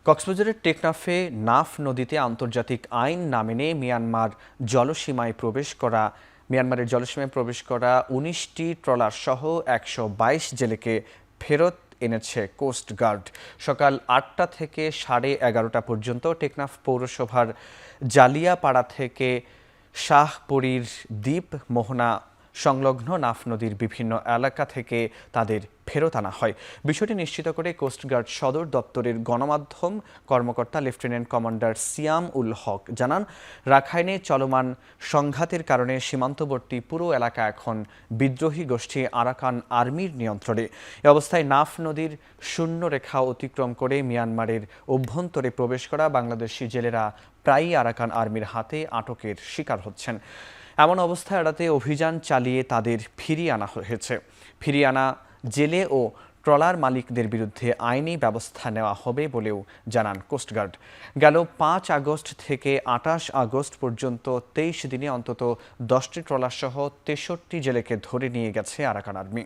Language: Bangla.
কক্সবাজারের টেকনাফে নাফ নদীতে আন্তর্জাতিক আইন না মেনে মিয়ানমারের জলসীমায় প্রবেশ করা ১৯টি ট্রলার সহ ১২২ জেলেকে ফেরত এনেছে কোস্ট গার্ড। সকাল ৮টা থেকে ১১:৩০ পর্যন্ত টেকনাফ পৌরসভার জালিয়াপাড়া থেকে শাহপরীর দ্বীপ মোহনা সংলগ্ন নাফ নদীর বিভিন্ন এলাকা থেকে তাদের ফেরত আনা হয়। বিষয়টি নিশ্চিত করে কোস্টগার্ড সদর দপ্তরের গণমাধ্যম কর্মকর্তা লেফটেন্যান্ট কমান্ডার সিয়াম উল হক জানান, রাখাইনে চলমান সংঘাতের কারণে সীমান্তবর্তী পুরো এলাকা এখন বিদ্রোহী গোষ্ঠী আরাকান আর্মির নিয়ন্ত্রণে। এ অবস্থায় নাফ নদীর শূন্য রেখা অতিক্রম করে মিয়ানমারের অভ্যন্তরে প্রবেশ করা বাংলাদেশি জেলেরা প্রায়ই আরাকান আর্মির হাতে আটকের শিকার হচ্ছেন। এমন অবস্থা এড়াতে অভিযান চালিয়ে তাদের ফিরিয়ে আনা হয়েছে। ফিরিয়ে আনা জেলে ও ট্রলার মালিকদের বিরুদ্ধে আইনি ব্যবস্থা নেওয়া হবে বলেও জানান কোস্টগার্ড। গেল ৫ আগস্ট থেকে ২৮ আগস্ট পর্যন্ত ২৩ দিনে অন্তত ১০টি ট্রলার সহ ৬৩ জেলেকে ধরে নিয়ে গেছে আরাকান আর্মি।